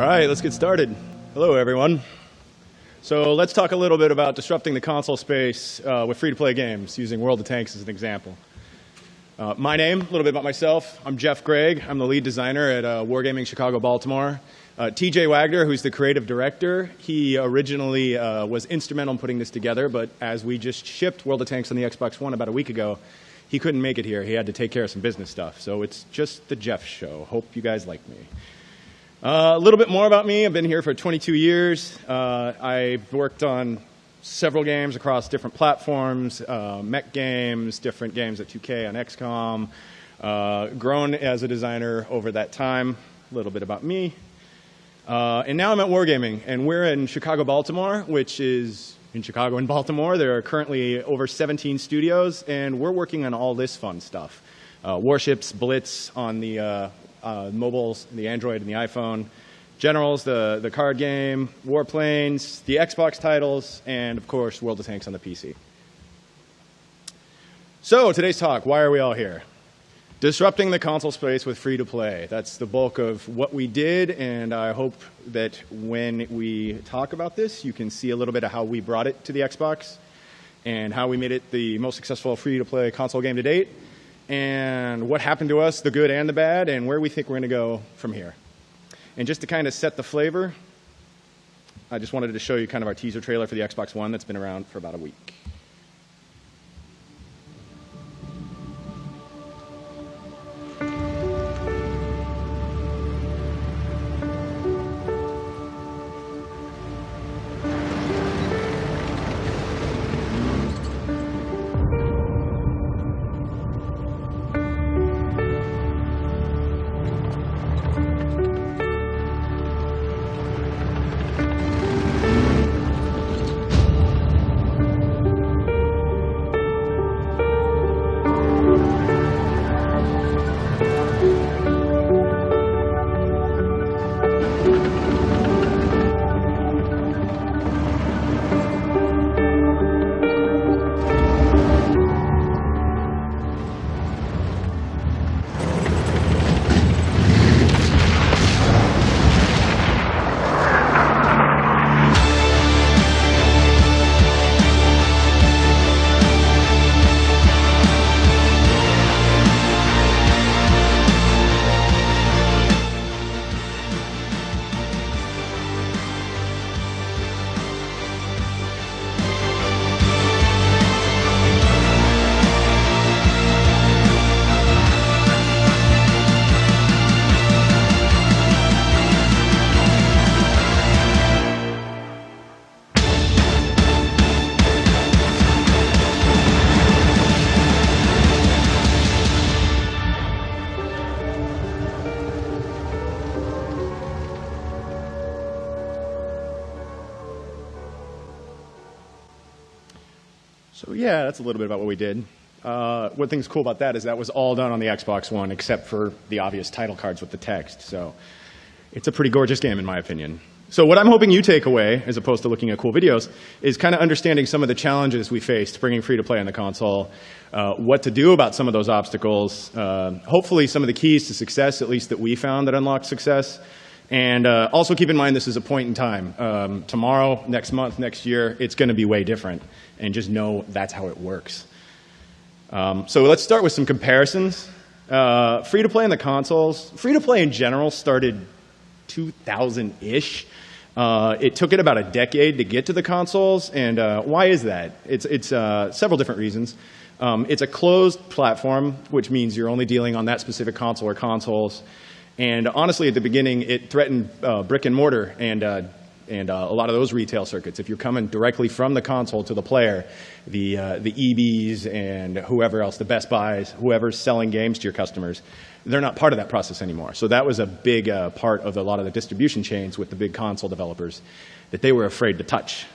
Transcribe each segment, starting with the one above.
right, let's get started. Hello, everyone. So let's talk a little bit about disrupting the console space with free-to-play games, using World of Tanks as an example. My name, a little bit about myself. I'm Jeff Gregg. I'm the lead designer at Wargaming Chicago, Baltimore. TJ Wagner, who's the creative director, he originally was instrumental in putting this together, but as we just shipped World of Tanks on the Xbox One about a week ago, he couldn't make it here. He had to take care of some business stuff. So it's just the Jeff show. Hope you guys like me. A little bit more about me. I've been here for 22 years. I worked on several games across different platforms, mech games, different games at 2K on XCOM, grown as a designer over that time. A little bit about me. And now I'm at Wargaming, and we're in Chicago, Baltimore, which is in Chicago and Baltimore. There are currently over 17 studios, and we're working on all this fun stuff. Warships, Blitz on the mobiles, the Android and the iPhone, Generals, the card game, Warplanes, the Xbox titles, and of course, World of Tanks on the PC. So today's talk, why are we all here? Disrupting the console space with free-to-play. That's the bulk of what we did, and I hope that when we talk about this, you can see a little bit of how we brought it to the Xbox and how we made it the most successful free-to-play console game to date, and what happened to us, the good and the bad, and where we think we're going to go from here. And just to kind of set the flavor, I just wanted to show you kind of our teaser trailer for the Xbox One that's been around for about a week. So yeah, that's a little bit about what we did. One thing's cool about that is that was all done on the Xbox One, except for the obvious title cards with the text. So it's a pretty gorgeous game, in my opinion. So what I'm hoping you take away, as opposed to looking at cool videos, is kind of understanding some of the challenges we faced bringing free-to-play on the console, what to do about some of those obstacles, hopefully some of the keys to success, at least that we found that unlocked success. And also keep in mind this is a point in time. Tomorrow, next month, next year, it's going to be way different. And just know that's how it works. So let's start with some comparisons. Free-to-play on the consoles. Free-to-play in general started 2000-ish. It took it about a decade to get to the consoles. And why is that? It's several different reasons. It's a closed platform, which means you're only dealing on that specific console or consoles. And honestly, at the beginning, it threatened brick and mortar and a lot of those retail circuits. If you're coming directly from the console to the player, the EBs and whoever else, the Best Buys, whoever's selling games to your customers, they're not part of that process anymore. So that was a big part of a lot of the distribution chains with the big console developers that they were afraid to touch.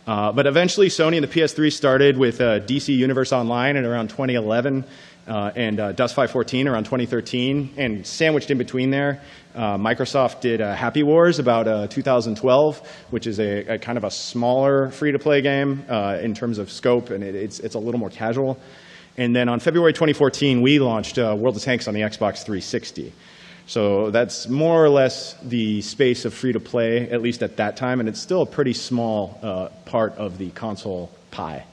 But eventually, Sony and the PS3 started with DC Universe Online in around 2011. And Dust 514 around 2013, and sandwiched in between there, Microsoft did Happy Wars about 2012, which is a kind of a smaller free-to-play game in terms of scope, and it's a little more casual. And then on February 2014, we launched World of Tanks on the Xbox 360. So that's more or less the space of free-to-play, at least at that time, and it's still a pretty small part of the console pie.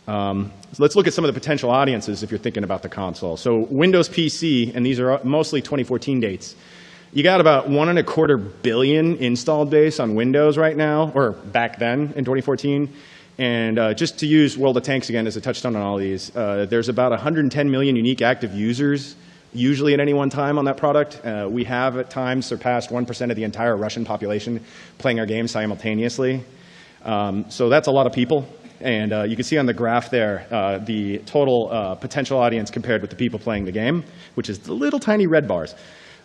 So let's look at some of the potential audiences if you're thinking about the console. So Windows PC, and these are mostly 2014 dates, you got about 1.25 billion installed base on Windows right now, or back then in 2014. And just to use World of Tanks again as a touchstone on all these, there's about 110 million unique active users usually at any one time on that product. We have at times surpassed 1% of the entire Russian population playing our game simultaneously. So that's a lot of people. And you can see on the graph there the total potential audience compared with the people playing the game, which is the little tiny red bars.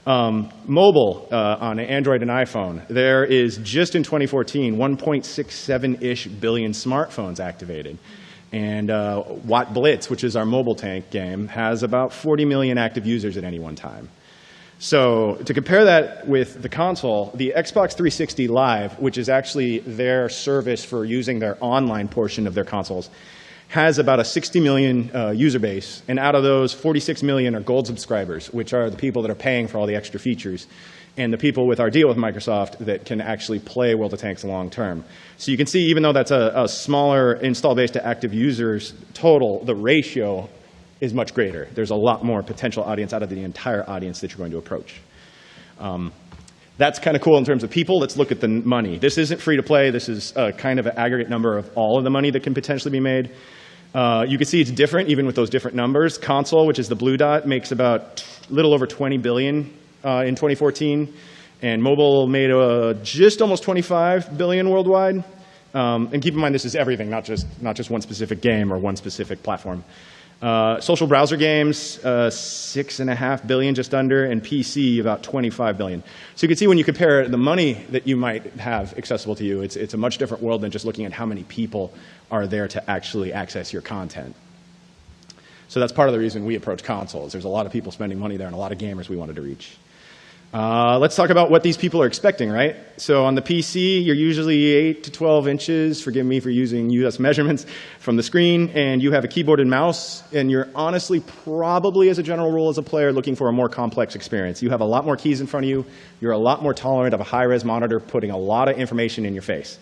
Mobile on Android and iPhone, there is just in 2014 1.67-ish billion smartphones activated. And Watt Blitz, which is our mobile tank game, has about 40 million active users at any one time. So to compare that with the console, the Xbox 360 Live, which is actually their service for using their online portion of their consoles, has about a 60 million user base, and out of those, 46 million are gold subscribers, which are the people that are paying for all the extra features, and the people with our deal with Microsoft that can actually play World of Tanks long term. So you can see, even though that's a smaller install base to active users total, the ratio is much greater. There's a lot more potential audience out of the entire audience that you're going to approach. That's kind of cool in terms of people. Let's look at the money. This isn't free to play. This is kind of an aggregate number of all of the money that can potentially be made. You can see it's different even with those different numbers. Console, which is the blue dot, makes about a little over 20 billion in 2014. And mobile made just almost 25 billion worldwide. And keep in mind, this is everything, not just one specific game or one specific platform. Social browser games, 6.5 billion just under, and PC about 25 billion. So you can see when you compare the money that you might have accessible to you, it's a much different world than just looking at how many people are there to actually access your content. So that's part of the reason we approach consoles. There's a lot of people spending money there and a lot of gamers we wanted to reach. Let's talk about what these people are expecting, right? So on the PC, you're usually 8 to 12 inches, forgive me for using US measurements, from the screen, and you have a keyboard and mouse, and you're honestly probably, as a general rule, as a player, looking for a more complex experience. You have a lot more keys in front of you. You're a lot more tolerant of a high-res monitor putting a lot of information in your face.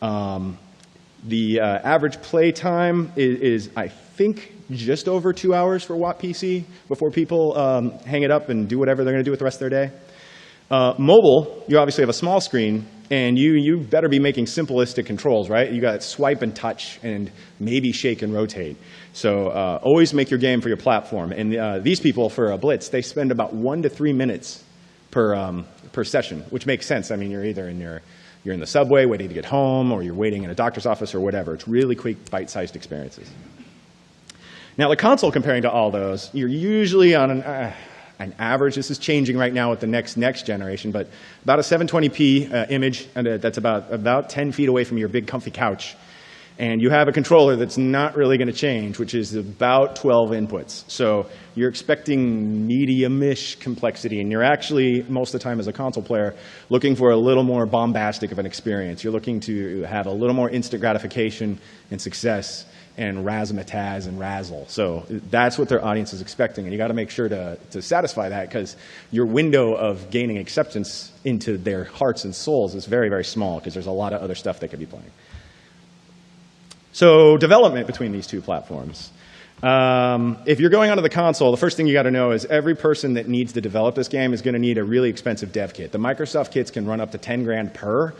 The average play time is, I think, just over 2 hours for Watt PC before people hang it up and do whatever they're going to do with the rest of their day. Mobile, you obviously have a small screen, and you better be making simplistic controls, right? You got swipe and touch and maybe shake and rotate. So always make your game for your platform. And these people, for a Blitz, they spend about 1 to 3 minutes per session, which makes sense. I mean, you're either you're in the subway waiting to get home, or you're waiting in a doctor's office or whatever. It's really quick, bite-sized experiences. Now, the console, comparing to all those, you're usually on an average. This is changing right now with the next generation, but about a 720p image, and that's about 10 feet away from your big comfy couch. And you have a controller that's not really going to change, which is about 12 inputs. So you're expecting medium-ish complexity, and you're actually, most of the time as a console player, looking for a little more bombastic of an experience. You're looking to have a little more instant gratification and success and razzmatazz and razzle. So that's what their audience is expecting, and you got to make sure to satisfy that, because your window of gaining acceptance into their hearts and souls is very, very small, because there's a lot of other stuff they could be playing. So development between these two platforms. If you're going onto the console, the first thing you got to know is every person that needs to develop this game is going to need a really expensive dev kit. The Microsoft kits can run up to 10 grand per,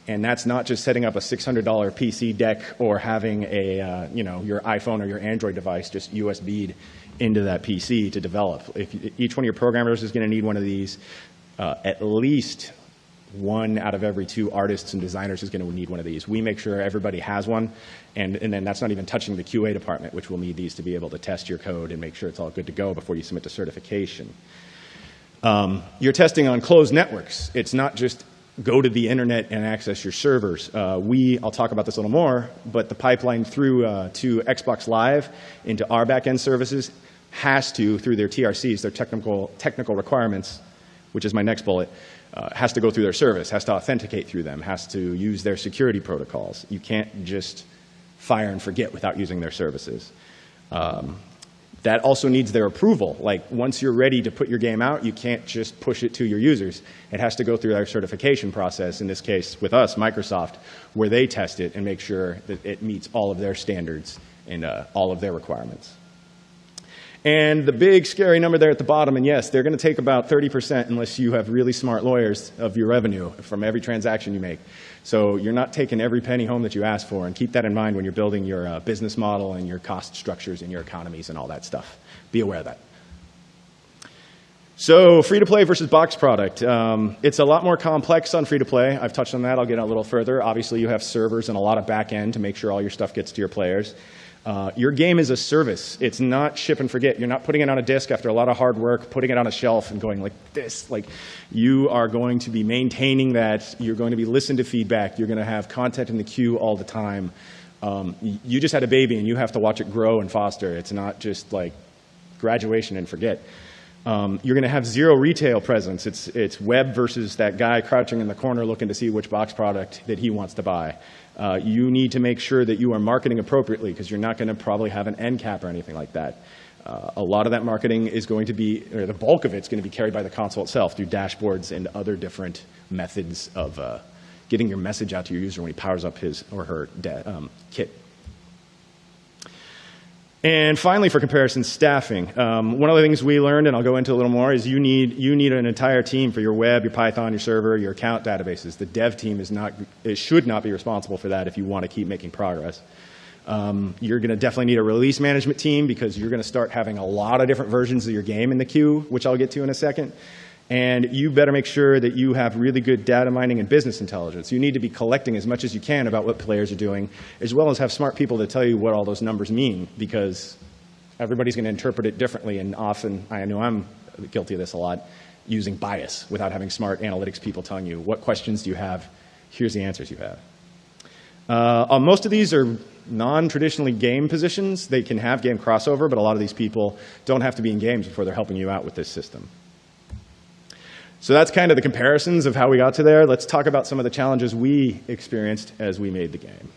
and that's not just setting up a $600 PC deck or having a your iPhone or your Android device just USB'd into that PC to develop. Each one of your programmers is going to need one of these. At least 1 out of every 2 artists and designers is going to need one of these. We make sure everybody has one, and then that's not even touching the QA department, which will need these to be able to test your code and make sure it's all good to go before you submit to certification. You're testing on closed networks. It's not just go to the internet and access your servers. I'll talk about this a little more, but the pipeline through to Xbox Live into our backend services has to, through their TRCs, their technical requirements, which is my next bullet, has to go through their service, has to authenticate through them, has to use their security protocols. You can't just fire and forget without using their services. That also needs their approval. Like, once you're ready to put your game out, you can't just push it to your users. It has to go through their certification process, in this case with us, Microsoft, where they test it and make sure that it meets all of their standards and all of their requirements. And the big scary number there at the bottom, and yes, they're going to take about 30% unless you have really smart lawyers of your revenue from every transaction you make. So you're not taking every penny home that you ask for, and keep that in mind when you're building your business model and your cost structures and your economies and all that stuff. Be aware of that. So free-to-play versus box product. It's a lot more complex on free-to-play. I've touched on that. I'll get a little further. Obviously, you have servers and a lot of back-end to make sure all your stuff gets to your players. Your game is a service. It's not ship and forget. You're not putting it on a disk after a lot of hard work, putting it on a shelf and going like this. Like, you are going to be maintaining that. You're going to be listening to feedback. You're going to have content in the queue all the time. You just had a baby and you have to watch it grow and foster. It's not just like graduation and forget. You're going to have zero retail presence. It's web versus that guy crouching in the corner looking to see which box product that he wants to buy. You need to make sure that you are marketing appropriately, because you're not going to probably have an end cap or anything like that. A lot of that marketing is going to be, or the bulk of it's going to be carried by the console itself through dashboards and other different methods of getting your message out to your user when he powers up his or her kit. And finally, for comparison, staffing. One of the things we learned, and I'll go into a little more, is you need an entire team for your web, your Python, your server, your account databases. The dev team should not be responsible for that if you want to keep making progress. You're going to definitely need a release management team, because you're going to start having a lot of different versions of your game in the queue, which I'll get to in a second. And you better make sure that you have really good data mining and business intelligence. You need to be collecting as much as you can about what players are doing, as well as have smart people to tell you what all those numbers mean, because everybody's going to interpret it differently. And often, I know I'm guilty of this a lot, using bias without having smart analytics people telling you, what questions do you have? Here's the answers you have. Most of these are non-traditionally game positions. They can have game crossover, but a lot of these people don't have to be in games before they're helping you out with this system. So that's kind of the comparisons of how we got to there. Let's talk about some of the challenges we experienced as we made the game.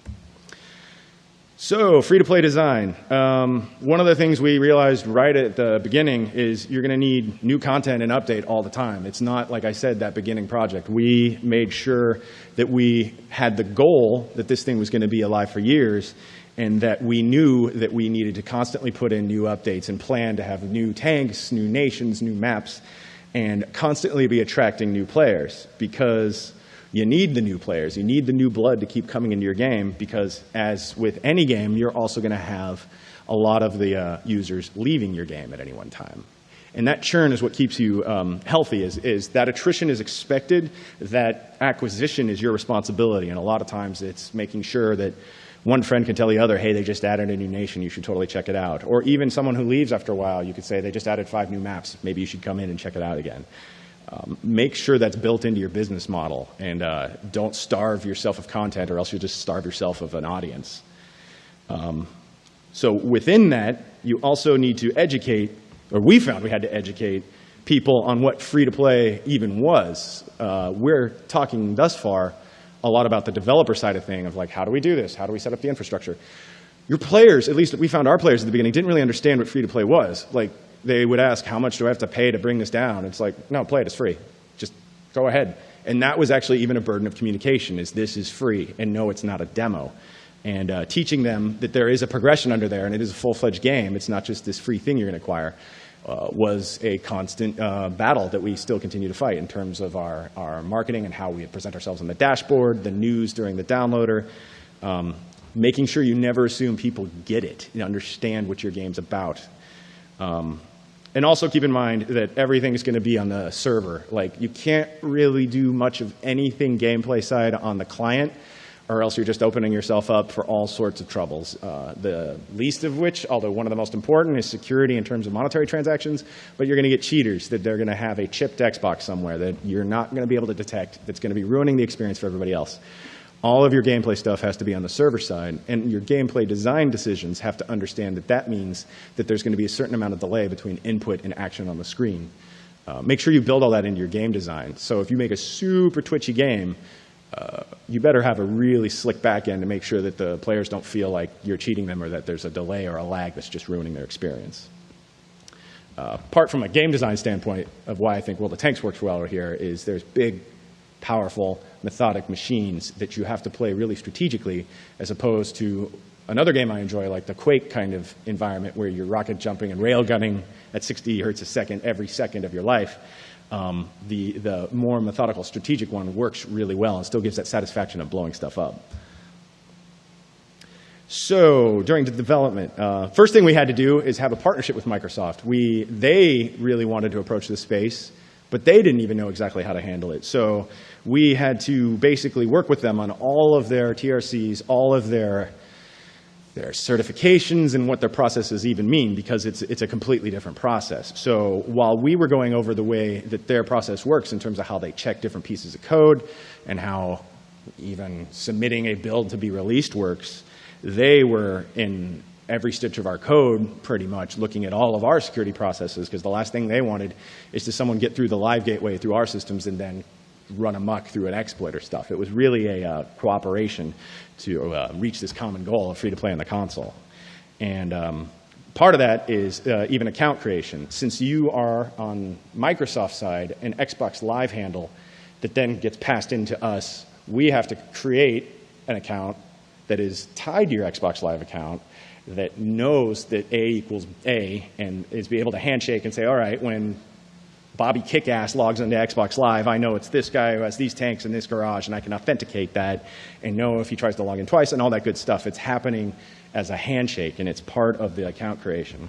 So free-to-play design. One of the things we realized right at the beginning is you're going to need new content and update all the time. It's not, like I said, that beginning project. We made sure that we had the goal that this thing was going to be alive for years, and that we knew that we needed to constantly put in new updates and plan to have new tanks, new nations, new maps, and constantly be attracting new players, because you need the new players. You need the new blood to keep coming into your game, because as with any game, you're also going to have a lot of the users leaving your game at any one time. And that churn is what keeps you healthy, is that attrition is expected, that acquisition is your responsibility. And a lot of times it's making sure that one friend can tell the other, hey, they just added a new nation, you should totally check it out. Or even someone who leaves after a while, you could say, they just added 5 new maps, maybe you should come in and check it out again. Make sure that's built into your business model, and don't starve yourself of content, or else you'll just starve yourself of an audience. So within that, you also need to educate, or we found we had to educate people on what free-to-play even was. We're talking thus far a lot about the developer side of thing, of like, how do we do this? How do we set up the infrastructure? Your players, at least we found our players at the beginning, didn't really understand what free-to-play was. Like, they would ask, how much do I have to pay to bring this down? It's like, no, play it, it's free. Just go ahead. And that was actually even a burden of communication, is this is free, and no, it's not a demo. And teaching them that there is a progression under there, and it is a full-fledged game, it's not just this free thing you're going to acquire, was a constant battle that we still continue to fight in terms of our marketing and how we present ourselves on the dashboard, the news during the downloader, making sure you never assume people get it and understand what your game's about. And also keep in mind that everything is going to be on the server. Like, you can't really do much of anything gameplay side on the client, or else you're just opening yourself up for all sorts of troubles. The least of which, although one of the most important, is security in terms of monetary transactions, but you're going to get cheaters, that they're going to have a chipped Xbox somewhere that you're not going to be able to detect, that's going to be ruining the experience for everybody else. All of your gameplay stuff has to be on the server side, and your gameplay design decisions have to understand that that means that there's going to be a certain amount of delay between input and action on the screen. Make sure you build all that into your game design. So if you make a super twitchy game, you better have a really slick back end to make sure that the players don't feel like you're cheating them, or that there's a delay or a lag that's just ruining their experience. Apart from a game design standpoint of why I think World of Tanks works well here is there's big, powerful, methodic machines that you have to play really strategically, as opposed to another game I enjoy, like the Quake kind of environment where you're rocket jumping and rail gunning at 60 hertz a second every second of your life. The more methodical strategic one works really well and still gives that satisfaction of blowing stuff up. So during the development, first thing we had to do is have a partnership with Microsoft. They really wanted to approach this space, but they didn't even know exactly how to handle it. So we had to basically work with them on all of their TRCs, all of their certifications and what their processes even mean, because it's a completely different process. So while we were going over the way that their process works in terms of how they check different pieces of code and how even submitting a build to be released works, they were in every stitch of our code pretty much looking at all of our security processes, because the last thing they wanted is to someone get through the live gateway through our systems and then run amok through an exploit or stuff. It was really a cooperation to reach this common goal of free-to-play on the console. And part of that is even account creation. Since you are on Microsoft's side, an Xbox Live handle that then gets passed into us, we have to create an account that is tied to your Xbox Live account, that knows that A equals A, and is be able to handshake and say, all right, when Bobby Kickass logs into Xbox Live, I know it's this guy who has these tanks in this garage, and I can authenticate that and know if he tries to log in twice and all that good stuff. It's happening as a handshake, and it's part of the account creation.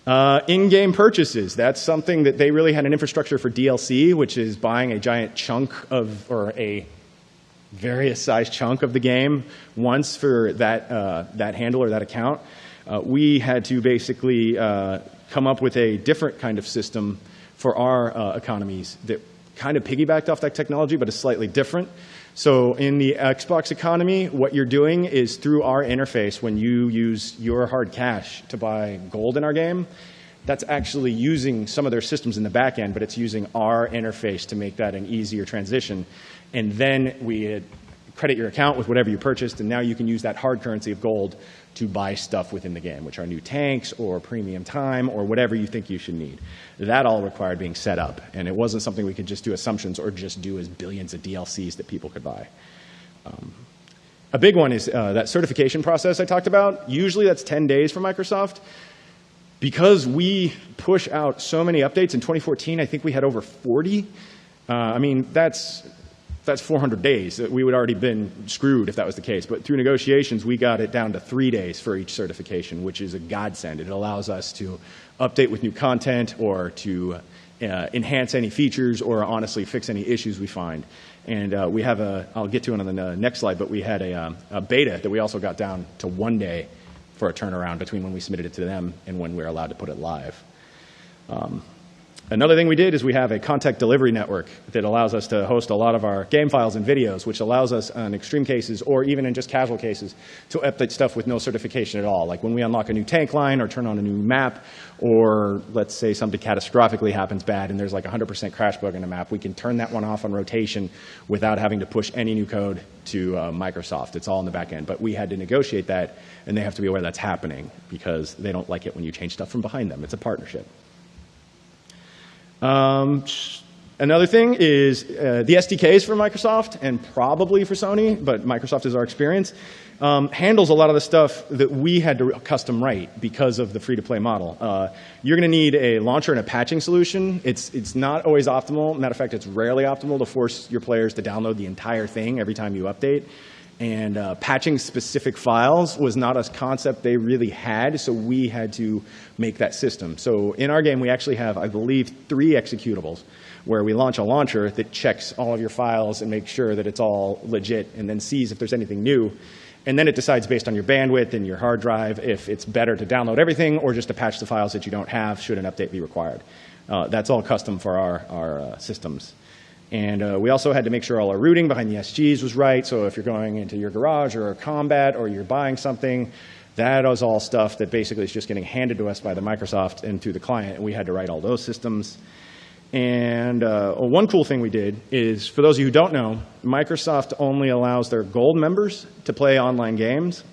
In-game purchases, that's something that they really had an infrastructure for DLC, which is buying a giant chunk of, or a various size chunk of the game once for that handle or that account. We had to basically come up with a different kind of system for our economies that kind of piggybacked off that technology, but is slightly different. So in the Xbox economy, what you're doing is through our interface, when you use your hard cash to buy gold in our game, that's actually using some of their systems in the back end, but it's using our interface to make that an easier transition. And then we credit your account with whatever you purchased, and now you can use that hard currency of gold to buy stuff within the game, which are new tanks or premium time or whatever you think you should need. That all required being set up, and it wasn't something we could just do assumptions or just do as billions of DLCs that people could buy. A big one is that certification process I talked about. Usually that's 10 days for Microsoft. Because we push out so many updates, in 2014 I think we had over 40. I mean, that's 400 days. We would already been screwed if that was the case. But through negotiations, we got it down to 3 days for each certification, which is a godsend. It allows us to update with new content or to enhance any features or honestly fix any issues we find. And we have I'll get to it on the next slide, but we had a beta that we also got down to 1 day for a turnaround between when we submitted it to them and when we were allowed to put it live. Another thing we did is we have a content delivery network that allows us to host a lot of our game files and videos, which allows us on extreme cases or even in just casual cases to update stuff with no certification at all. Like when we unlock a new tank line or turn on a new map, or let's say something catastrophically happens bad and there's like 100% crash bug in the map, we can turn that one off on rotation without having to push any new code to Microsoft. It's all in the back end. But we had to negotiate that, and they have to be aware that's happening because they don't like it when you change stuff from behind them. It's a partnership. Another thing is the SDKs for Microsoft and probably for Sony, but Microsoft is our experience, handles a lot of the stuff that we had to custom write because of the free-to-play model. You're going to need a launcher and a patching solution. It's not always optimal. Matter of fact, it's rarely optimal to force your players to download the entire thing every time you update. And patching specific files was not a concept they really had, so we had to make that system. So in our game, we actually have, I believe, 3 executables where we launch a launcher that checks all of your files and makes sure that it's all legit and then sees if there's anything new. And then it decides based on your bandwidth and your hard drive if it's better to download everything or just to patch the files that you don't have should an update be required. That's all custom for our systems. And we also had to make sure all our routing behind the SGs was right. So if you're going into your garage or combat or you're buying something, that was all stuff that basically is just getting handed to us by the Microsoft and through the client. And we had to write all those systems. And one cool thing we did is, for those of you who don't know, Microsoft only allows their gold members to play online games.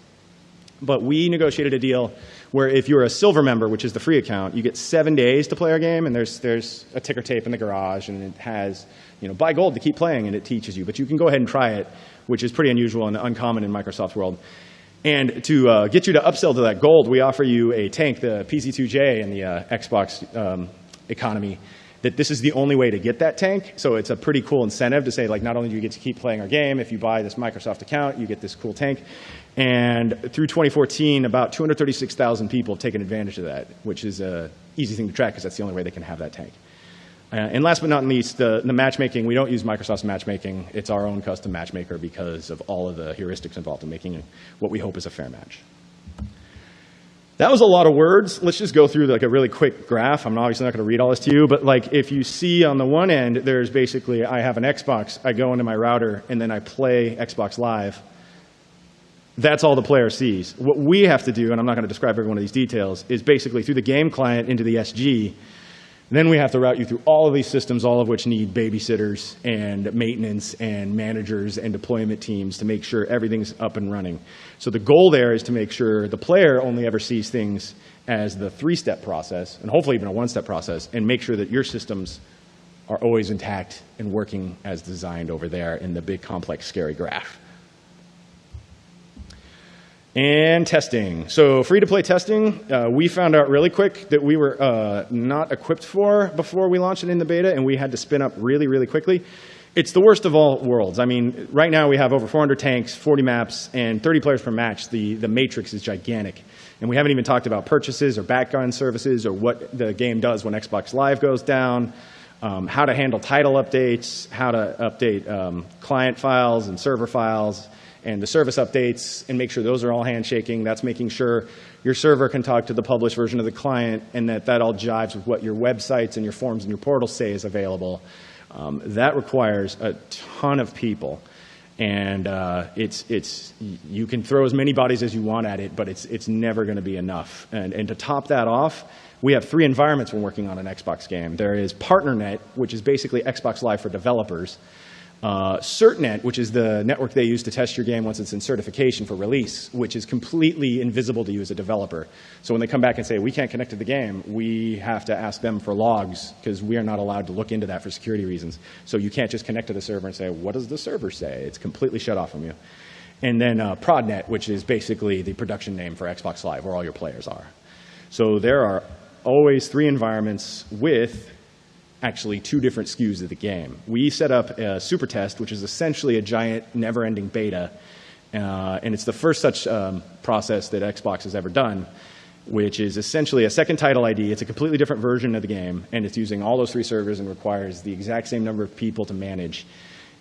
But we negotiated a deal Where if you're a silver member, which is the free account, you get 7 days to play our game, and there's a ticker tape in the garage, and it has, buy gold to keep playing, and it teaches you. But you can go ahead and try it, which is pretty unusual and uncommon in Microsoft's world. And to get you to upsell to that gold, we offer you a tank, the PZ2J in the Xbox economy, that this is the only way to get that tank. So it's a pretty cool incentive to say, like, not only do you get to keep playing our game, if you buy this Microsoft account, you get this cool tank. And through 2014, about 236,000 people have taken advantage of that, which is an easy thing to track because that's the only way they can have that tank. And last but not least, the matchmaking. We don't use Microsoft's matchmaking. It's our own custom matchmaker because of all of the heuristics involved in making what we hope is a fair match. That was a lot of words. Let's just go through like a really quick graph. I'm obviously not going to read all this to you, but like if you see on the one end, there's basically, I have an Xbox, I go into my router, and then I play Xbox Live. That's all the player sees. What we have to do, and I'm not going to describe every one of these details, is basically through the game client into the SG, then we have to route you through all of these systems, all of which need babysitters and maintenance and managers and deployment teams to make sure everything's up and running. So the goal there is to make sure the player only ever sees things as the 3-step process, and hopefully even a 1-step process, and make sure that your systems are always intact and working as designed over there in the big, complex, scary graph. And testing. So free-to-play testing, we found out really quick that we were not equipped for before we launched it in the beta, and we had to spin up really, really quickly. It's the worst of all worlds. I mean, right now we have over 400 tanks, 40 maps, and 30 players per match. The matrix is gigantic. And we haven't even talked about purchases or background services or what the game does when Xbox Live goes down, how to handle title updates, how to update client files and server files, and the service updates, and make sure those are all handshaking. That's making sure your server can talk to the published version of the client, and that all jives with what your websites and your forms and your portals say is available. That requires a ton of people, and you can throw as many bodies as you want at it, but it's never going to be enough. And to top that off, we have 3 environments when working on an Xbox game. There is PartnerNet, which is basically Xbox Live for developers. CertNet, which is the network they use to test your game once it's in certification for release, which is completely invisible to you as a developer. So when they come back and say, we can't connect to the game, we have to ask them for logs because we are not allowed to look into that for security reasons. So you can't just connect to the server and say, what does the server say? It's completely shut off from you. And then ProdNet, which is basically the production name for Xbox Live, where all your players are. So there are always 3 environments with actually 2 different SKUs of the game. We set up a Supertest, which is essentially a giant, never-ending beta, and it's the first such process that Xbox has ever done, which is essentially a second title ID. It's a completely different version of the game, and it's using all those 3 servers and requires the exact same number of people to manage.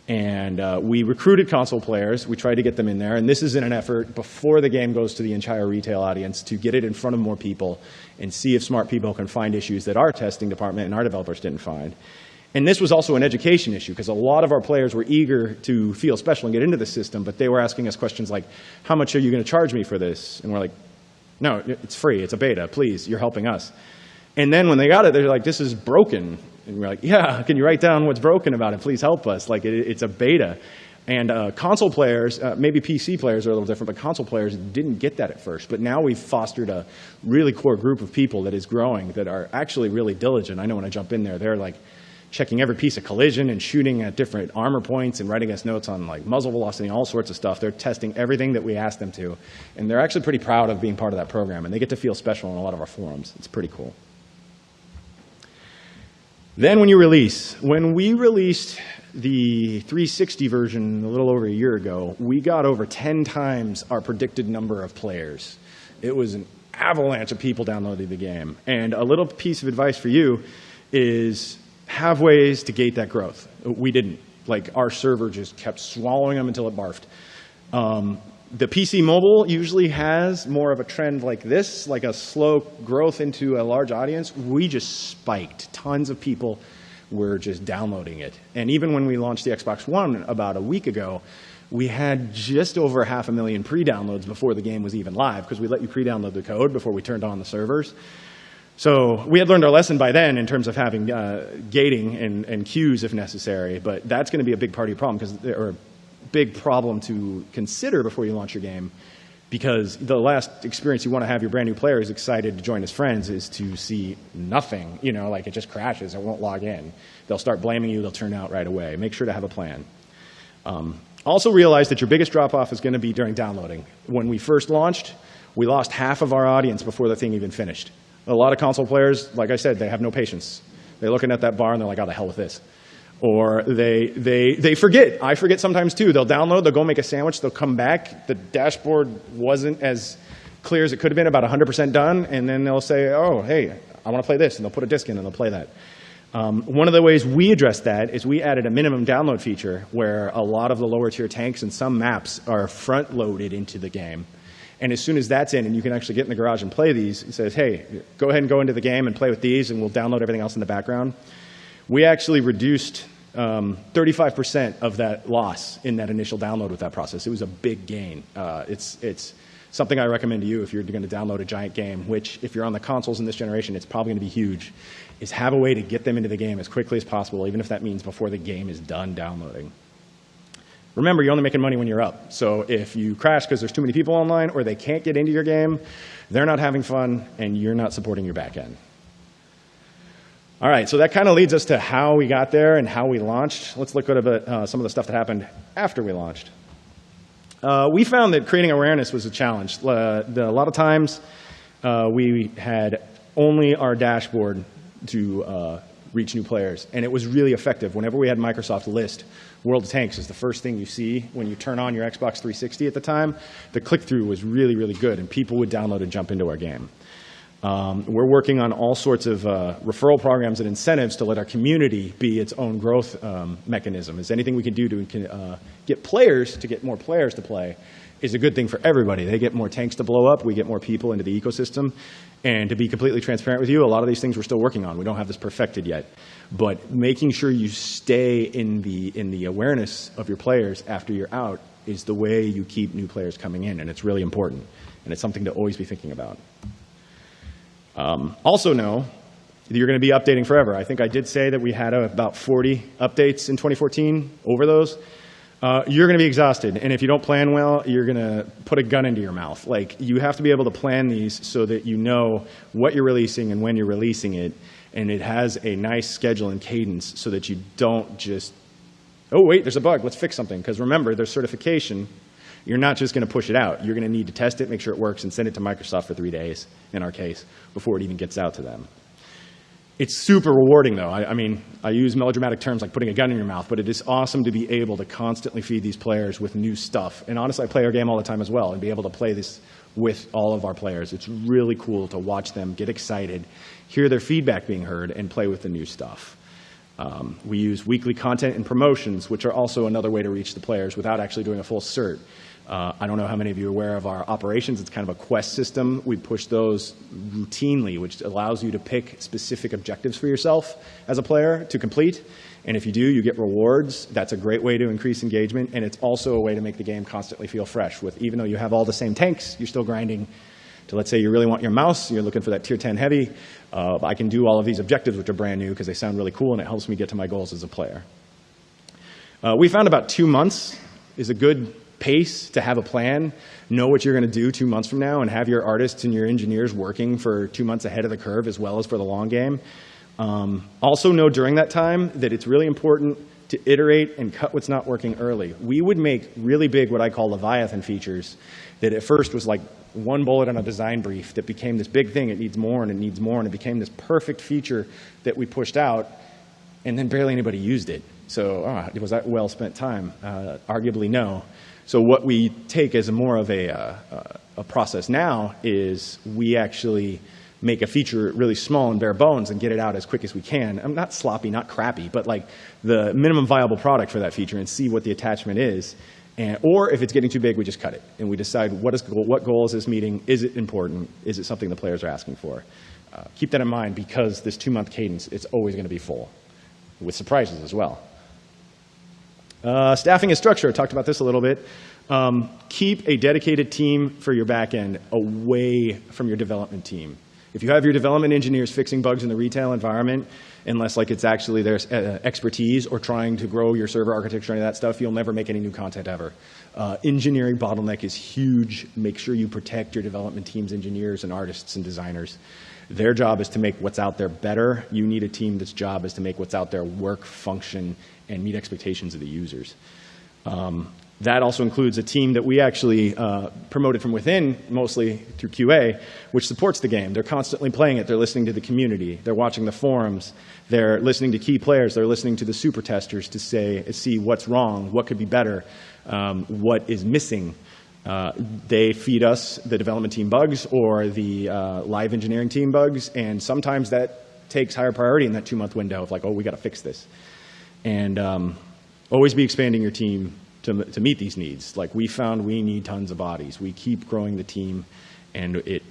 And we recruited console players. We tried to get them in there. And this is in an effort before the game goes to the entire retail audience to get it in front of more people and see if smart people can find issues that our testing department and our developers didn't find. And this was also an education issue because a lot of our players were eager to feel special and get into the system, but they were asking us questions like, how much are you going to charge me for this? And we're like, no, it's free. It's a beta. Please, you're helping us. And then when they got it, they're like, this is broken. And we're like, yeah, can you write down what's broken about it? Please help us. Like, it's a beta. And console players, maybe PC players are a little different, but console players didn't get that at first. But now we've fostered a really core group of people that is growing that are actually really diligent. I know when I jump in there, they're like checking every piece of collision and shooting at different armor points and writing us notes on like muzzle velocity and all sorts of stuff. They're testing everything that we ask them to. And they're actually pretty proud of being part of that program. And they get to feel special in a lot of our forums. It's pretty cool. Then when we released the 360 version a little over a year ago, we got over 10 times our predicted number of players. It was an avalanche of people downloading the game. And a little piece of advice for you is have ways to gate that growth. We didn't. Like, our server just kept swallowing them until it barfed. The PC mobile usually has more of a trend like this, like a slow growth into a large audience. We just spiked. Tons of people were just downloading it. And even when we launched the Xbox One about a week ago, we had just over 500,000 pre-downloads before the game was even live, because we let you pre-download the code before we turned on the servers. So we had learned our lesson by then in terms of having gating and queues if necessary, but that's going to be a big part of your problem, or a big problem to consider before you launch your game, Because the last experience you want to have your brand new player who's excited to join his friends is to see nothing, like it just crashes, it won't log in. They'll start blaming you, they'll turn out right away. Make sure to have a plan. Also realize that your biggest drop-off is going to be during downloading. When we first launched, we lost half of our audience before the thing even finished. A lot of console players, like I said, they have no patience. They're looking at that bar and they're like, oh, the hell with this. Or they forget. I forget sometimes too. They'll download, they'll go make a sandwich, they'll come back. The dashboard wasn't as clear as it could have been, about 100% done, and then they'll say, oh, hey, I want to play this, and they'll put a disk in and they'll play that. One of the ways we addressed that is we added a minimum download feature where a lot of the lower tier tanks and some maps are front loaded into the game. And as soon as that's in and you can actually get in the garage and play these, it says, hey, go ahead and go into the game and play with these and we'll download everything else in the background. We actually reduced 35% of that loss in that initial download with that process. It was a big gain. It's something I recommend to you if you're going to download a giant game, which if you're on the consoles in this generation, it's probably going to be huge, is have a way to get them into the game as quickly as possible, even if that means before the game is done downloading. Remember, you're only making money when you're up. So if you crash because there's too many people online or they can't get into your game, they're not having fun and you're not supporting your back end. All right, so that kind of leads us to how we got there and how we launched. Let's look at some of the stuff that happened after we launched. We found that creating awareness was a challenge. A lot of times we had only our dashboard to reach new players, and it was really effective. Whenever we had Microsoft list World of Tanks is the first thing you see when you turn on your Xbox 360 at the time, the click-through was really, really good, and people would download and jump into our game. We're working on all sorts of referral programs and incentives to let our community be its own growth mechanism. Is anything we can do to get more players to play is a good thing for everybody. They get more tanks to blow up, we get more people into the ecosystem. And to be completely transparent with you, a lot of these things we're still working on. We don't have this perfected yet. But making sure you stay in the awareness of your players after you're out is the way you keep new players coming in, and it's really important. And it's something to always be thinking about. Also know that you're going to be updating forever. I think I did say that we had about 40 updates in 2014 over those. You're going to be exhausted, and if you don't plan well, you're going to put a gun into your mouth. Like, you have to be able to plan these so that you know what you're releasing and when you're releasing it, and it has a nice schedule and cadence so that you don't just, oh, wait, there's a bug, let's fix something. Because remember, there's certification. You're not just going to push it out. You're going to need to test it, make sure it works, and send it to Microsoft for 3 days, in our case, before it even gets out to them. It's super rewarding, though. I mean, I use melodramatic terms like putting a gun in your mouth, but it is awesome to be able to constantly feed these players with new stuff. And honestly, I play our game all the time as well, and be able to play this with all of our players. It's really cool to watch them get excited, hear their feedback being heard, and play with the new stuff. We use weekly content and promotions, which are also another way to reach the players without actually doing a full cert. I don't know how many of you are aware of our operations. It's kind of a quest system. We push those routinely, which allows you to pick specific objectives for yourself as a player to complete. And if you do, you get rewards. That's a great way to increase engagement. And it's also a way to make the game constantly feel fresh. Even though you have all the same tanks, you're still grinding to, let's say you really want your mouse, you're looking for that tier 10 heavy. I can do all of these objectives, which are brand new because they sound really cool, and it helps me get to my goals as a player. We found about 2 months is a good pace to have a plan, know what you're going to do 2 months from now, and have your artists and your engineers working for 2 months ahead of the curve as well as for the long game. Also know during that time that it's really important to iterate and cut what's not working early. We would make really big what I call Leviathan features that at first was like one bullet on a design brief that became this big thing. It needs more and it needs more, and it became this perfect feature that we pushed out, and then barely anybody used it. So was that well spent time? Arguably no. So what we take as more of a process now is we actually make a feature really small and bare bones and get it out as quick as we can. I'm not sloppy, not crappy, but like the minimum viable product for that feature and see what the attachment is. Or if it's getting too big, we just cut it and we decide what goal is this meeting? Is it important? Is it something the players are asking for? Keep that in mind because this 2-month cadence, it's always going to be full with surprises as well. Staffing and structure, I talked about this a little bit. Keep a dedicated team for your back end away from your development team. If you have your development engineers fixing bugs in the retail environment, unless like it's actually their expertise or trying to grow your server architecture and that stuff, you'll never make any new content ever. Engineering bottleneck is huge. Make sure you protect your development team's engineers and artists and designers. Their job is to make what's out there better. You need a team that's job is to make what's out there work, function, and meet expectations of the users. That also includes a team that we actually promoted from within, mostly through QA, which supports the game. They're constantly playing it. They're listening to the community. They're watching the forums. They're listening to key players. They're listening to the super testers to see what's wrong, what could be better, what is missing. They feed us, the development team, bugs or the live engineering team bugs, and sometimes that takes higher priority in that 2-month window of like, oh, we got to fix this. And always be expanding your team to meet these needs. Like we found we need tons of bodies. We keep growing the team, and it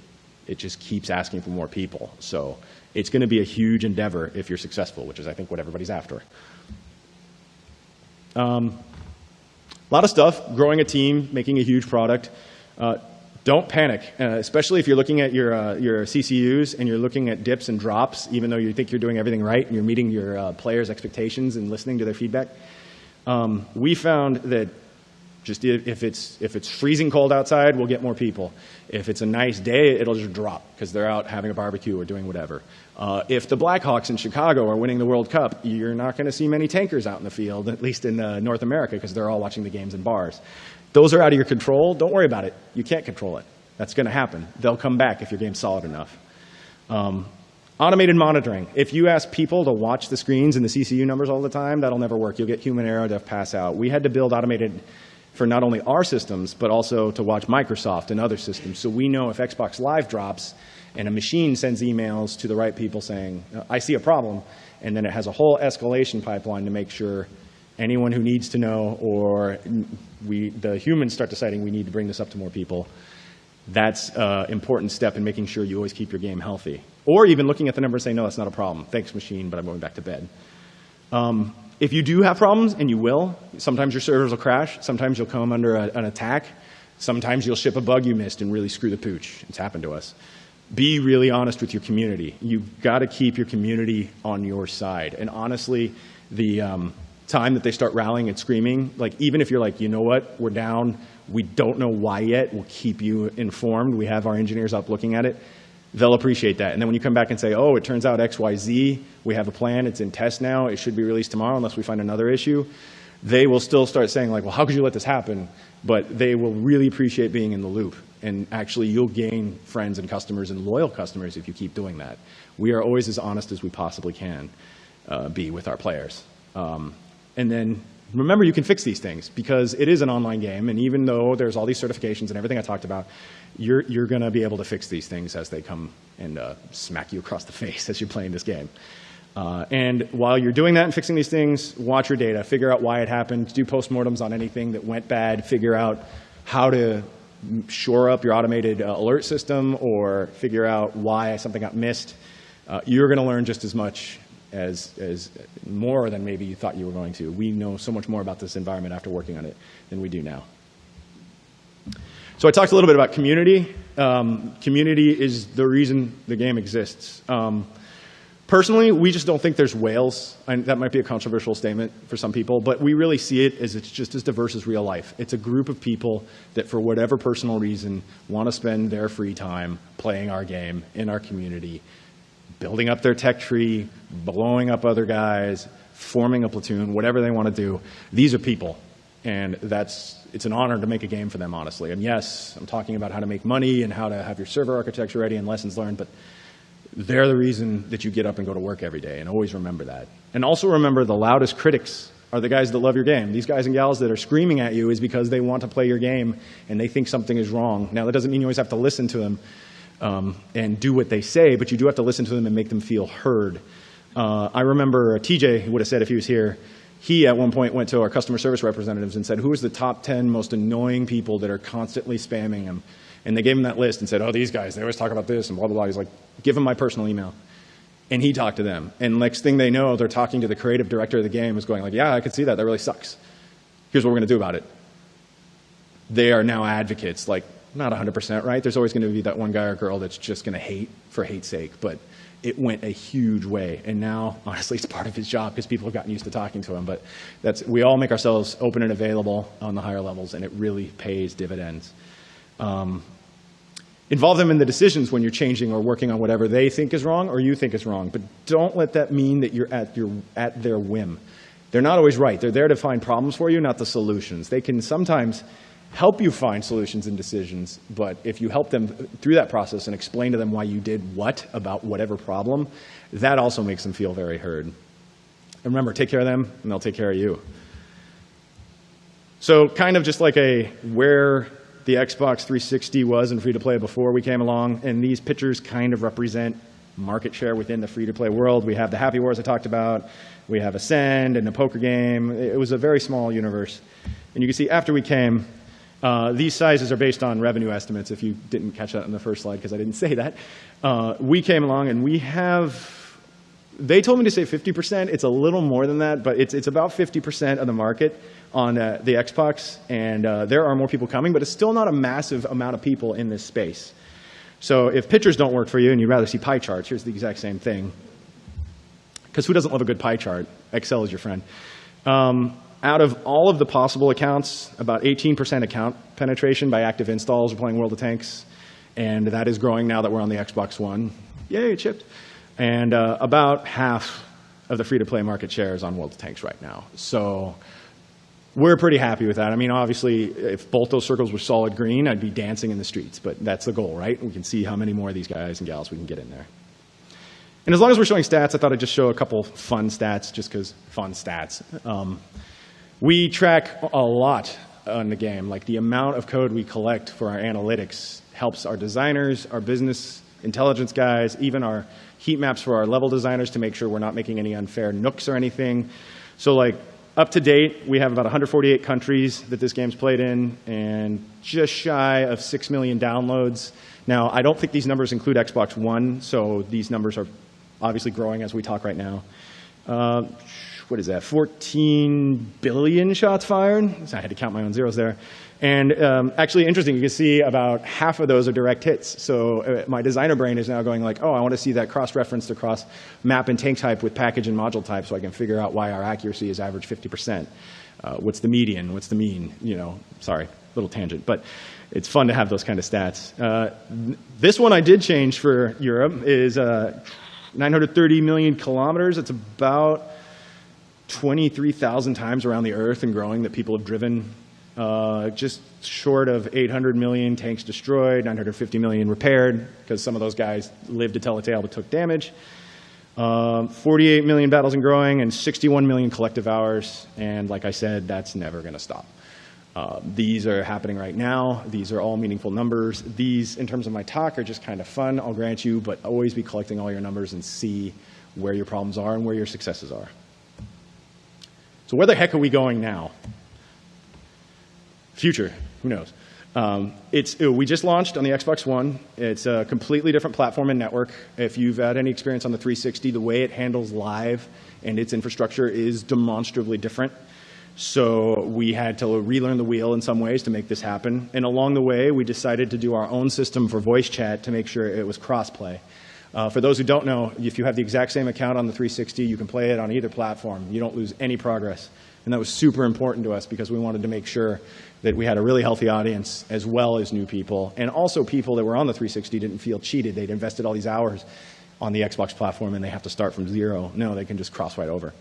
just keeps asking for more people. So it's going to be a huge endeavor if you're successful, which is I think what everybody's after. A lot of stuff, growing a team, making a huge product. Don't panic, especially if you're looking at your CCUs and you're looking at dips and drops, even though you think you're doing everything right and you're meeting your players' expectations and listening to their feedback. We found that just if it's freezing cold outside, we'll get more people. If it's a nice day, it'll just drop because they're out having a barbecue or doing whatever. If the Blackhawks in Chicago are winning the World Cup, you're not going to see many tankers out in the field, at least in North America, because they're all watching the games in bars. Those are out of your control. Don't worry about it. You can't control it. That's going to happen. They'll come back if your game's solid enough. Automated monitoring. If you ask people to watch the screens and the CCU numbers all the time, that'll never work. You'll get human error, they'll pass out. We had to build automated for not only our systems, but also to watch Microsoft and other systems. So we know if Xbox Live drops and a machine sends emails to the right people saying, I see a problem, and then it has a whole escalation pipeline to make sure anyone who needs to know or the humans start deciding we need to bring this up to more people. That's an important step in making sure you always keep your game healthy. Or even looking at the number and saying, no, that's not a problem. Thanks, machine, but I'm going back to bed. If you do have problems, and you will, sometimes your servers will crash. Sometimes you'll come under an attack. Sometimes you'll ship a bug you missed and really screw the pooch. It's happened to us. Be really honest with your community. You've got to keep your community on your side. And honestly, the time that they start rallying and screaming, like even if you're like, you know what, we're down, we don't know why yet, we'll keep you informed. We have our engineers up looking at it. They'll appreciate that. And then when you come back and say, oh, it turns out X, Y, Z, we have a plan, it's in test now, it should be released tomorrow unless we find another issue, they will still start saying like, well, how could you let this happen? But they will really appreciate being in the loop. And actually, you'll gain friends and customers and loyal customers if you keep doing that. We are always as honest as we possibly can be with our players. And then remember, you can fix these things because it is an online game, and even though there's all these certifications and everything I talked about, you're going to be able to fix these things as they come and smack you across the face as you're playing this game. And while you're doing that and fixing these things, watch your data, figure out why it happened, do postmortems on anything that went bad, figure out how to shore up your automated alert system or figure out why something got missed. You're going to learn just as much as more than maybe you thought you were going to. We know so much more about this environment after working on it than we do now. So I talked a little bit about community. Community is the reason the game exists. Personally, we just don't think there's whales. That might be a controversial statement for some people, but we really see it as it's just as diverse as real life. It's a group of people that for whatever personal reason want to spend their free time playing our game in our community, building up their tech tree, blowing up other guys, forming a platoon, whatever they want to do. These are people, and it's an honor to make a game for them, honestly. And yes, I'm talking about how to make money and how to have your server architecture ready and lessons learned, but they're the reason that you get up and go to work every day, and always remember that. And also remember the loudest critics are the guys that love your game. These guys and gals that are screaming at you is because they want to play your game and they think something is wrong. Now, that doesn't mean you always have to listen to them and do what they say, but you do have to listen to them and make them feel heard. I remember TJ would have said if he was here, he at one point went to our customer service representatives and said, who is the top 10 most annoying people that are constantly spamming him? And they gave him that list and said, oh, these guys, they always talk about this and blah, blah, blah. He's like, give him my personal email. And he talked to them. And next thing they know, they're talking to the creative director of the game who's going like, yeah, I can see that. That really sucks. Here's what we're going to do about it. They are now advocates. Like, not 100% right. There's always going to be that one guy or girl that's just going to hate for hate's sake, but it went a huge way. And now, honestly, it's part of his job because people have gotten used to talking to him. But we all make ourselves open and available on the higher levels, and it really pays dividends. Involve them in the decisions when you're changing or working on whatever they think is wrong or you think is wrong. But don't let that mean that you're at their whim. They're not always right. They're there to find problems for you, not the solutions. They can sometimes help you find solutions and decisions, but if you help them through that process and explain to them why you did what about whatever problem, that also makes them feel very heard. And remember, take care of them, and they'll take care of you. So kind of just like where the Xbox 360 was in free-to-play before we came along, and these pictures kind of represent market share within the free-to-play world. We have the Happy Wars I talked about. We have Ascend and a poker game. It was a very small universe. And you can see after we came, these sizes are based on revenue estimates, if you didn't catch that in the first slide, because I didn't say that. We came along, and we have, they told me to say 50%. It's a little more than that, but it's about 50% of the market on the Xbox, and there are more people coming, but it's still not a massive amount of people in this space. So if pictures don't work for you and you'd rather see pie charts, here's the exact same thing. Because who doesn't love a good pie chart? Excel is your friend. Out of all of the possible accounts, about 18% account penetration by active installs are playing World of Tanks, and that is growing now that we're on the Xbox One. Yay, it shipped. And about half of the free-to-play market share is on World of Tanks right now. So we're pretty happy with that. I mean, obviously, if both those circles were solid green, I'd be dancing in the streets, but that's the goal, right? We can see how many more of these guys and gals we can get in there. And as long as we're showing stats, I thought I'd just show a couple fun stats, just because fun stats. We track a lot on the game. Like the amount of code we collect for our analytics helps our designers, our business intelligence guys, even our heat maps for our level designers to make sure we're not making any unfair nooks or anything. So like up to date, we have about 148 countries that this game's played in and just shy of 6 million downloads. Now, I don't think these numbers include Xbox One, so these numbers are obviously growing as we talk right now. What is that, 14 billion shots fired? So I had to count my own zeros there. And actually interesting, you can see about half of those are direct hits. So my designer brain is now going like, oh, I want to see that cross-referenced across map and tank type with package and module type so I can figure out why our accuracy is average 50%. What's the median? What's the mean? You know, sorry, little tangent. But it's fun to have those kind of stats. This one I did change for Europe is 930 million kilometers. It's about 23,000 times around the Earth and growing that people have driven. Just short of 800 million tanks destroyed, 950 million repaired, because some of those guys lived to tell the tale but took damage. 48 million battles and growing, and 61 million collective hours. And like I said, that's never going to stop. These are happening right now. These are all meaningful numbers. These, in terms of my talk, are just kind of fun, I'll grant you, but always be collecting all your numbers and see where your problems are and where your successes are. So where the heck are we going now? Future, who knows? We just launched on the Xbox One. It's a completely different platform and network. If you've had any experience on the 360, the way it handles live and its infrastructure is demonstrably different. So we had to relearn the wheel in some ways to make this happen. And along the way, we decided to do our own system for voice chat to make sure it was cross-play. For those who don't know, if you have the exact same account on the 360, you can play it on either platform. You don't lose any progress. And that was super important to us because we wanted to make sure that we had a really healthy audience as well as new people. And also people that were on the 360 didn't feel cheated. They'd invested all these hours on the Xbox platform and they have to start from zero. No, they can just cross right over.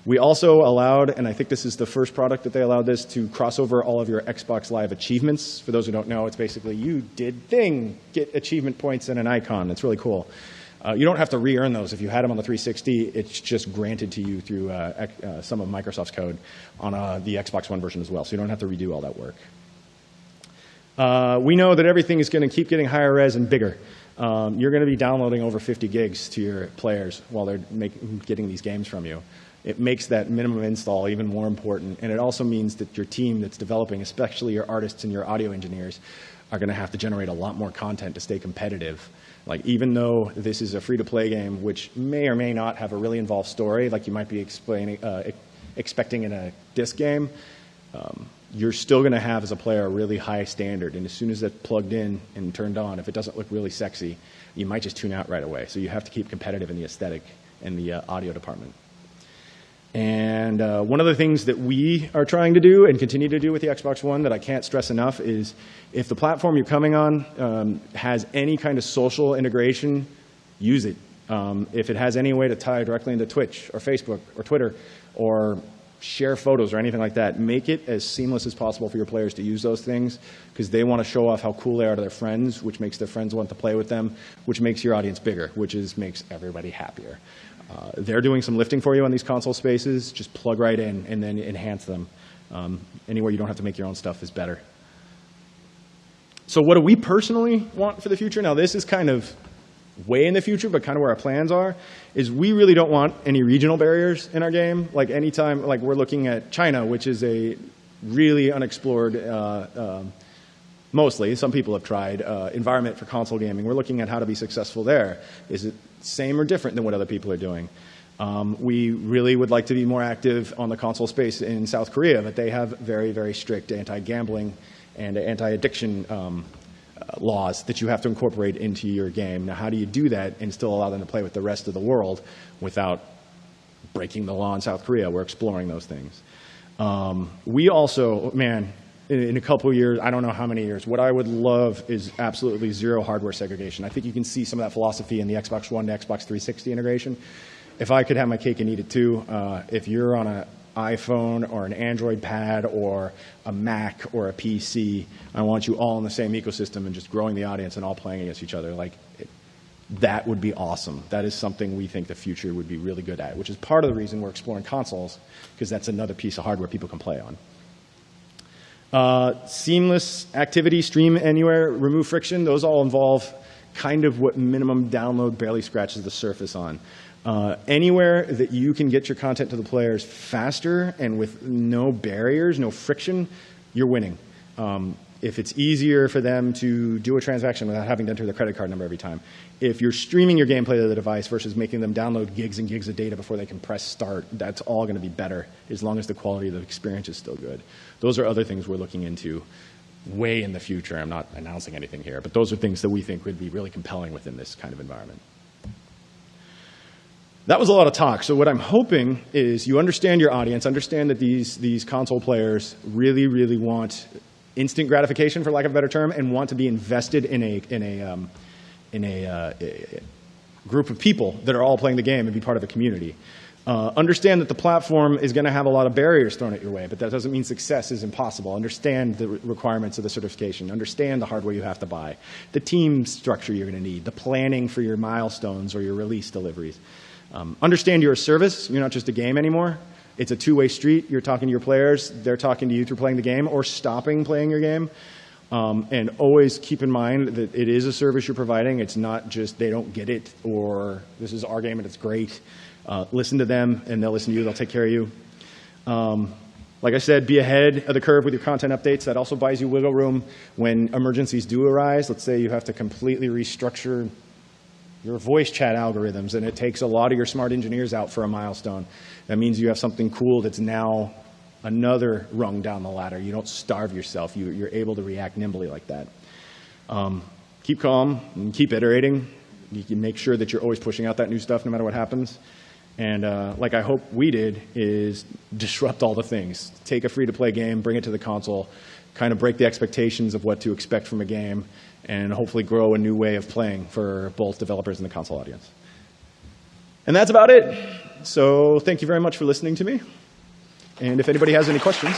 We also allowed, and I think this is the first product that they allowed this, to cross over all of your Xbox Live achievements. For those who don't know, it's basically you did thing, get achievement points and an icon. It's really cool. You don't have to re-earn those. If you had them on the 360, it's just granted to you through some of Microsoft's code on the Xbox One version as well, so you don't have to redo all that work. We know that everything is going to keep getting higher res and bigger. You're going to be downloading over 50 gigs to your players while they're getting these games from you. It makes that minimum install even more important, and it also means that your team that's developing, especially your artists and your audio engineers, are going to have to generate a lot more content to stay competitive. Like, even though this is a free-to-play game, which may or may not have a really involved story, like you might be expecting in a disc game, you're still going to have, as a player, a really high standard. And as soon as that's plugged in and turned on, if it doesn't look really sexy, you might just tune out right away. So you have to keep competitive in the aesthetic and the audio department. And one of the things that we are trying to do and continue to do with the Xbox One that I can't stress enough is if the platform you're coming on has any kind of social integration, use it. If it has any way to tie directly into Twitch or Facebook or Twitter or share photos or anything like that, make it as seamless as possible for your players to use those things, because they want to show off how cool they are to their friends, which makes their friends want to play with them, which makes your audience bigger, which makes everybody happier. They're doing some lifting for you on these console spaces. Just plug right in and then enhance them. Anywhere you don't have to make your own stuff is better. So what do we personally want for the future? Now, this is kind of way in the future, but kind of where our plans are, is we really don't want any regional barriers in our game. Like anytime, like we're looking at China, which is a really unexplored, mostly, some people have tried, environment for console gaming. We're looking at how to be successful there. Is it same or different than what other people are doing? We really would like to be more active on the console space in South Korea, but they have very, very strict anti-gambling and anti-addiction laws that you have to incorporate into your game. Now, how do you do that and still allow them to play with the rest of the world without breaking the law in South Korea? We're exploring those things. We also, man, in a couple of years, I don't know how many years, what I would love is absolutely zero hardware segregation. I think you can see some of that philosophy in the Xbox One to Xbox 360 integration. If I could have my cake and eat it too, if you're on an iPhone or an Android pad or a Mac or a PC, I want you all in the same ecosystem and just growing the audience and all playing against each other. Like, that would be awesome. That is something we think the future would be really good at, which is part of the reason we're exploring consoles, because that's another piece of hardware people can play on. Seamless activity, stream anywhere, remove friction, those all involve kind of what minimum download barely scratches the surface on. Anywhere that you can get your content to the players faster and with no barriers, no friction, you're winning. If it's easier for them to do a transaction without having to enter their credit card number every time. If you're streaming your gameplay to the device versus making them download gigs and gigs of data before they can press start, that's all going to be better as long as the quality of the experience is still good. Those are other things we're looking into way in the future. I'm not announcing anything here, but those are things that we think would be really compelling within this kind of environment. That was a lot of talk. So what I'm hoping is you understand your audience, understand that these console players really, really want instant gratification, for lack of a better term, and want to be invested in a group of people that are all playing the game and be part of a community. Understand that the platform is going to have a lot of barriers thrown at your way, but that doesn't mean success is impossible. Understand the requirements of the certification. Understand the hardware you have to buy, the team structure you're going to need, the planning for your milestones or your release deliveries. Understand you're a service. You're not just a game anymore. It's a two-way street. You're talking to your players. They're talking to you through playing the game or stopping playing your game. And always keep in mind that it is a service you're providing. It's not just they don't get it or this is our game and it's great. Listen to them and they'll listen to you. They'll take care of you. Like I said, be ahead of the curve with your content updates. That also buys you wiggle room when emergencies do arise. Let's say you have to completely restructure your voice chat algorithms, and it takes a lot of your smart engineers out for a milestone. That means you have something cool that's now another rung down the ladder. You don't starve yourself. You're able to react nimbly like that. Keep calm and keep iterating. You can make sure that you're always pushing out that new stuff no matter what happens. And like I hope we did, is disrupt all the things. Take a free-to-play game, bring it to the console, kind of break the expectations of what to expect from a game, and hopefully grow a new way of playing for both developers and the console audience. And that's about it. So thank you very much for listening to me. And if anybody has any questions.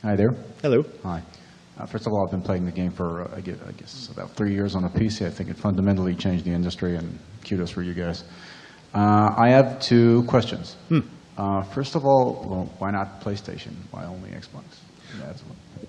Hi there. Hello. Hi. First of all, I've been playing the game for, I guess, about 3 years on a PC. I think it fundamentally changed the industry, and kudos for you guys. I have 2 questions. First of all, well, why not PlayStation? Why only Xbox?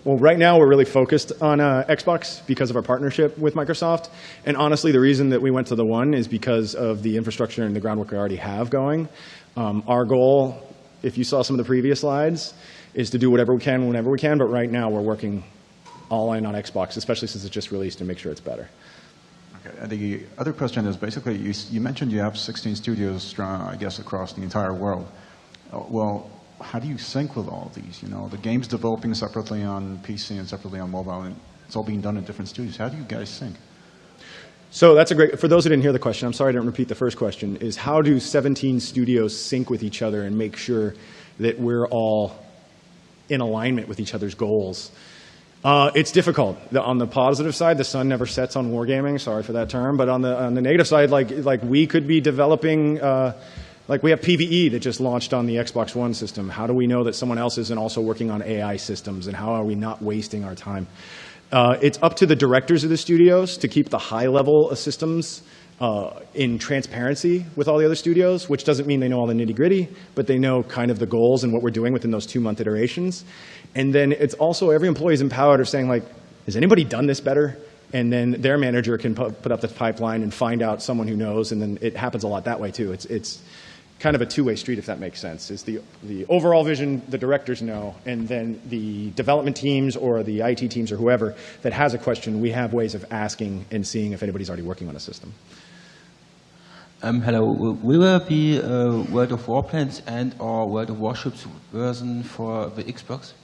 Well, right now we're really focused on Xbox because of our partnership with Microsoft. And honestly, the reason that we went to the One is because of the infrastructure and the groundwork we already have going. Our goal, if you saw some of the previous slides, is to do whatever we can whenever we can. But right now we're working all in on Xbox, especially since it's just released, and make sure it's better. Okay. The other question is basically, you mentioned you have 16 studios, I guess, across the entire world. Well, how do you sync with all of these? You know, the game's developing separately on PC and separately on mobile, and it's all being done in different studios. How do you guys sync? So that's a great, for those who didn't hear the question, I'm sorry I didn't repeat the first question, is how do 17 studios sync with each other and make sure that we're all in alignment with each other's goals? It's difficult. On the positive side, the sun never sets on wargaming, sorry for that term, but on the negative side, like we could be developing, like we have PvE that just launched on the Xbox One system. How do we know that someone else isn't also working on AI systems, and how are we not wasting our time? It's up to the directors of the studios to keep the high level of systems in transparency with all the other studios, which doesn't mean they know all the nitty-gritty, but they know kind of the goals and what we're doing within those 2-month iterations. And then it's also every employee is empowered of saying, like, has anybody done this better? And then their manager can put up the pipeline and find out someone who knows, and then it happens a lot that way too. It's kind of a two-way street, if that makes sense. Is the overall vision the directors know, and then the development teams or the IT teams or whoever that has a question, we have ways of asking and seeing if anybody's already working on a system. Hello, will there be a World of Warplanes and or World of Warships version for the Xbox?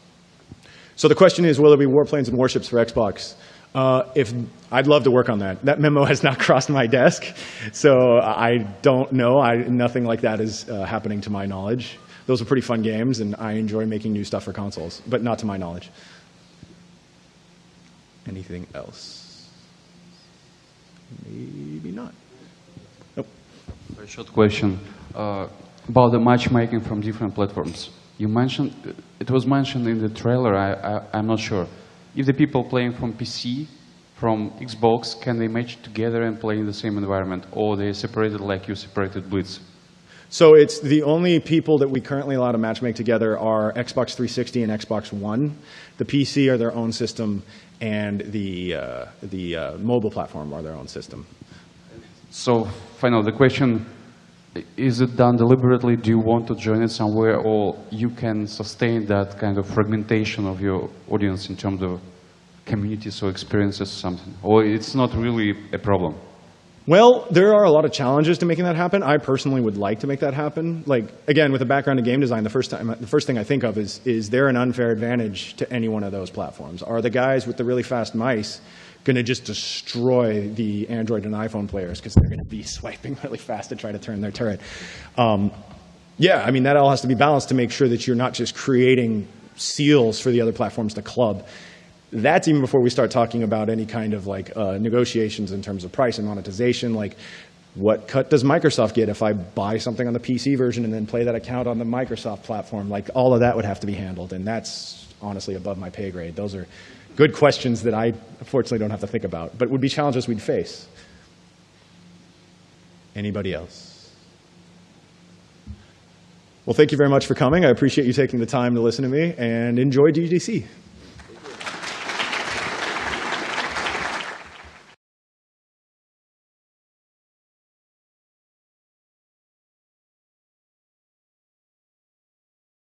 So the question is, will there be warplanes and warships for Xbox? I'd love to work on that. That memo has not crossed my desk, so I don't know. Nothing like that is happening to my knowledge. Those are pretty fun games, and I enjoy making new stuff for consoles, but not to my knowledge. Anything else? Maybe not. Nope. Very short question about the matchmaking from different platforms. You mentioned, it was mentioned in the trailer, I'm not sure. If the people playing from PC, from Xbox, can they match together and play in the same environment, or they separated like you separated Blitz? So it's the only people that we currently allow to matchmake together are Xbox 360 and Xbox One. The PC are their own system, and the mobile platform are their own system. So, final, the question, is it done deliberately? Do you want to join it somewhere, or you can sustain that kind of fragmentation of your audience in terms of communities or experiences or something? Or it's not really a problem? Well, there are a lot of challenges to making that happen. I personally would like to make that happen. Like, again, with a background in game design, the first thing I think of is there an unfair advantage to any one of those platforms? Are the guys with the really fast mice going to just destroy the Android and iPhone players because they're going to be swiping really fast to try to turn their turret? Yeah, I mean, that all has to be balanced to make sure that you're not just creating seals for the other platforms to club. That's even before we start talking about any kind of like negotiations in terms of price and monetization. Like, what cut does Microsoft get if I buy something on the PC version and then play that account on the Microsoft platform? Like, all of that would have to be handled, and that's honestly above my pay grade. Those are good questions that I unfortunately don't have to think about, but would be challenges we'd face. Anybody else? Well, thank you very much for coming. I appreciate you taking the time to listen to me, and enjoy GDC.